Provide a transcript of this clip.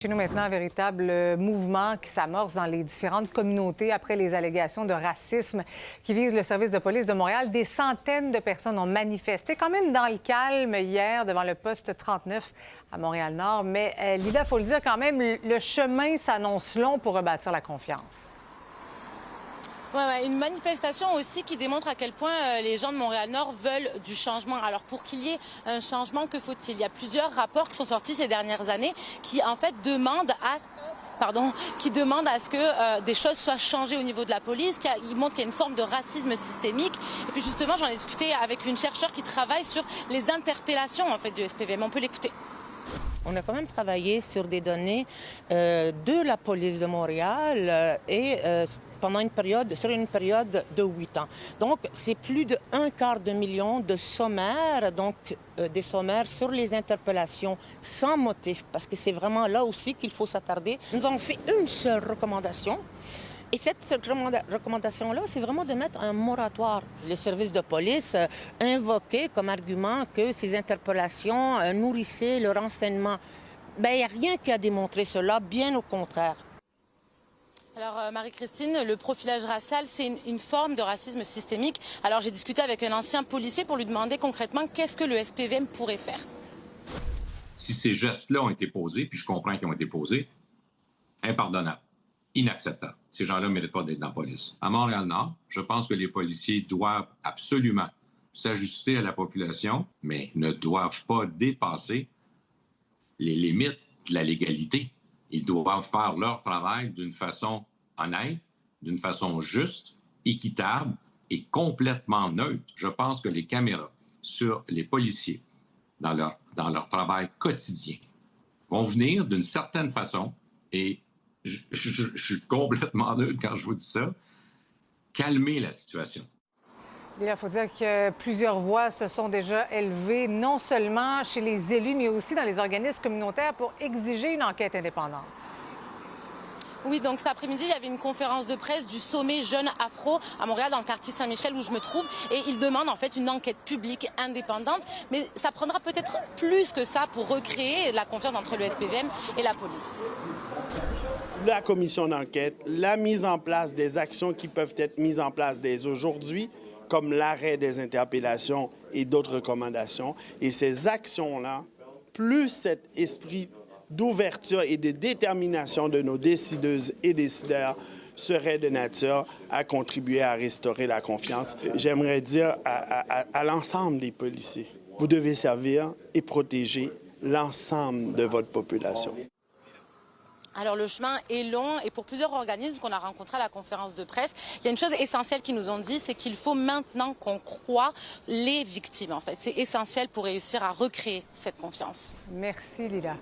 Chez nous maintenant, un véritable mouvement qui s'amorce dans les différentes communautés après les allégations de racisme qui visent le service de police de Montréal. Des centaines de personnes ont manifesté quand même dans le calme hier devant le poste 39 à Montréal-Nord. Mais Lila, il faut le dire quand même, le chemin s'annonce long pour rebâtir la confiance. Ouais, une manifestation aussi qui démontre à quel point les gens de Montréal-Nord veulent du changement. Alors pour qu'il y ait un changement, que faut-il? Il y a plusieurs rapports qui sont sortis ces dernières années qui en fait demandent à ce que des choses soient changées au niveau de la police, qui montrent qu'il y a une forme de racisme systémique. Et puis justement, j'en ai discuté avec une chercheure qui travaille sur les interpellations en fait du SPVM. On peut l'écouter. On a quand même travaillé sur des données de la police de Montréal pendant sur une période de 8 ans. Donc, c'est plus de 250 000 de sommaires, donc des sommaires sur les interpellations sans motif, parce que c'est vraiment là aussi qu'il faut s'attarder. Nous avons fait une seule recommandation. Et cette recommandation-là, c'est vraiment de mettre un moratoire. Le service de police invoquait comme argument que ces interpellations nourrissaient le renseignement. Bien, il n'y a rien qui a démontré cela, bien au contraire. Alors, Marie-Christine, le profilage racial, c'est une forme de racisme systémique. Alors, j'ai discuté avec un ancien policier pour lui demander concrètement qu'est-ce que le SPVM pourrait faire. Si ces gestes-là ont été posés, puis je comprends qu'ils ont été posés, impardonnables. Inacceptable. Ces gens-là ne méritent pas d'être dans la police. À Montréal-Nord, je pense que les policiers doivent absolument s'ajuster à la population, mais ne doivent pas dépasser les limites de la légalité. Ils doivent faire leur travail d'une façon honnête, d'une façon juste, équitable et complètement neutre. Je pense que les caméras sur les policiers dans leur travail quotidien vont venir d'une certaine façon et je suis complètement neutre quand je vous dis ça. Calmer la situation. Il faut dire que plusieurs voix se sont déjà élevées, non seulement chez les élus, mais aussi dans les organismes communautaires pour exiger une enquête indépendante. Oui, donc cet après-midi, il y avait une conférence de presse du sommet Jeunes Afro à Montréal, dans le quartier Saint-Michel où je me trouve. Et ils demandent en fait une enquête publique indépendante. Mais ça prendra peut-être plus que ça pour recréer la confiance entre le SPVM et la police. La commission d'enquête, la mise en place des actions qui peuvent être mises en place dès aujourd'hui, comme l'arrêt des interpellations et d'autres recommandations. Et ces actions-là, plus cet esprit d'ouverture et de détermination de nos décideuses et décideurs seraient de nature à contribuer à restaurer la confiance. J'aimerais dire à l'ensemble des policiers, vous devez servir et protéger l'ensemble de votre population. Alors le chemin est long et pour plusieurs organismes qu'on a rencontrés à la conférence de presse, il y a une chose essentielle qu'ils nous ont dit, c'est qu'il faut maintenant qu'on croie les victimes en fait. C'est essentiel pour réussir à recréer cette confiance. Merci Lila.